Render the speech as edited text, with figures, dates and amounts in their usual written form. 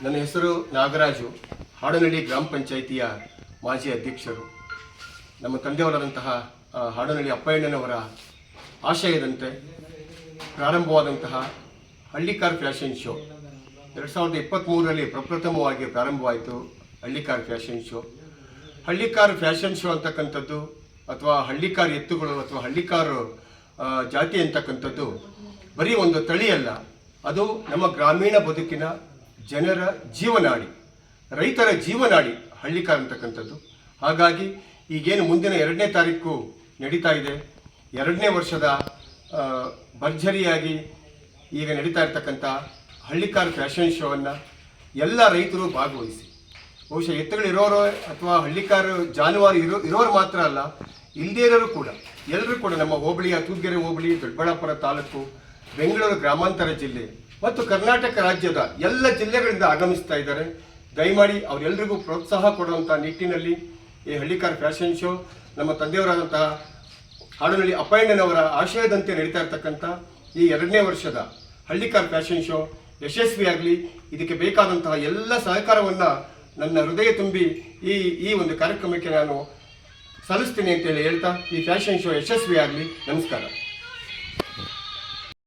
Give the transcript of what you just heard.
ನನ್ನ ಹೆಸರು ನಾಗರಾಜು, ಹಾಡನಹಳ್ಳಿ ಗ್ರಾಮ ಪಂಚಾಯಿತಿಯ ಮಾಜಿ ಅಧ್ಯಕ್ಷರು. ನಮ್ಮ ತಂದೆಯವರಾದಂತಹ ಹಾಡನಹಳ್ಳಿ ಅಪ್ಪಯ್ಯಣ್ಣನವರ ಆಶಯದಂತೆ ಪ್ರಾರಂಭವಾದಂತಹ ಹಳ್ಳಿಕಾರ್ ಫ್ಯಾಷನ್ ಶೋ 2023ರಲ್ಲಿ ಪ್ರಪ್ರಥಮವಾಗಿ ಪ್ರಾರಂಭವಾಯಿತು. ಹಳ್ಳಿಕಾರ್ ಫ್ಯಾಷನ್ ಶೋ ಅಂತಕ್ಕಂಥದ್ದು ಅಥವಾ ಹಳ್ಳಿಕಾರ್ ಎತ್ತುಗಳು ಅಥವಾ ಹಳ್ಳಿಕಾರು ಜಾತಿ ಅಂತಕ್ಕಂಥದ್ದು ಬರೀ ಒಂದು ತಳಿಯಲ್ಲ, ಅದು ನಮ್ಮ ಗ್ರಾಮೀಣ ಬದುಕಿನ ಜನರ ಜೀವನಾಡಿ, ರೈತರ ಜೀವನಾಡಿ ಹಳ್ಳಿಕಾರ್ ಅಂತಕ್ಕಂಥದ್ದು. ಹಾಗಾಗಿ ಈಗೇನು ಮುಂದಿನ 2ನೇ ತಾರೀಕು ನಡೀತಾ ಇದೆ, 2ನೇ ವರ್ಷದ ಭರ್ಜರಿಯಾಗಿ ಈಗ ನಡೀತಾ ಇರ್ತಕ್ಕಂಥ ಹಳ್ಳಿಕಾರ್ ಫ್ಯಾಷನ್ ಶೋವನ್ನು ಎಲ್ಲ ರೈತರು ಭಾಗವಹಿಸಿ, ಬಹುಶಃ ಎತ್ತುಗಳಿರೋರು ಅಥವಾ ಹಳ್ಳಿಕಾರು ಜಾನುವಾರು ಇರೋರು ಮಾತ್ರ ಅಲ್ಲ, ಇಲ್ಲದೇ ಇರೋರು ಕೂಡ ಎಲ್ಲರೂ ಕೂಡ ನಮ್ಮ ಹೋಬಳಿಯ ತೂದ್ಗೆರೆ ಹೋಬಳಿ, ದೊಡ್ಡಬಳ್ಳಾಪುರ ತಾಲೂಕು, ಬೆಂಗಳೂರು ಗ್ರಾಮಾಂತರ ಜಿಲ್ಲೆ ಮತ್ತು ಕರ್ನಾಟಕ ರಾಜ್ಯದ ಎಲ್ಲ ಜಿಲ್ಲೆಗಳಿಂದ ಆಗಮಿಸ್ತಾ ಇದ್ದಾರೆ. ದಯಮಾಡಿ ಅವರೆಲ್ಲರಿಗೂ ಪ್ರೋತ್ಸಾಹ ಕೊಡುವಂಥ ನಿಟ್ಟಿನಲ್ಲಿ ಈ ಹಳ್ಳಿಕಾರ್ ಫ್ಯಾಷನ್ ಶೋ ನಮ್ಮ ತಂದೆಯವರಾದಂತಹ ಹಾಡನಹಳ್ಳಿ ಅಪ್ಪಯ್ಯಣ್ಣನವರ ಆಶಯದಂತೆ ನಡೀತಾ ಇರ್ತಕ್ಕಂಥ ಈ 2ನೇ ವರ್ಷದ ಹಳ್ಳಿಕಾರ್ ಫ್ಯಾಷನ್ ಶೋ ಯಶಸ್ವಿಯಾಗಲಿ. ಇದಕ್ಕೆ ಬೇಕಾದಂತಹ ಎಲ್ಲ ಸಹಕಾರವನ್ನು ನನ್ನ ಹೃದಯ ತುಂಬಿ ಈ ಒಂದು ಕಾರ್ಯಕ್ರಮಕ್ಕೆ ನಾನು ಸಲ್ಲಿಸ್ತೀನಿ ಅಂತೇಳಿ ಹೇಳ್ತಾ ಈ ಫ್ಯಾಷನ್ ಶೋ ಯಶಸ್ವಿಯಾಗಲಿ. ನಮಸ್ಕಾರ.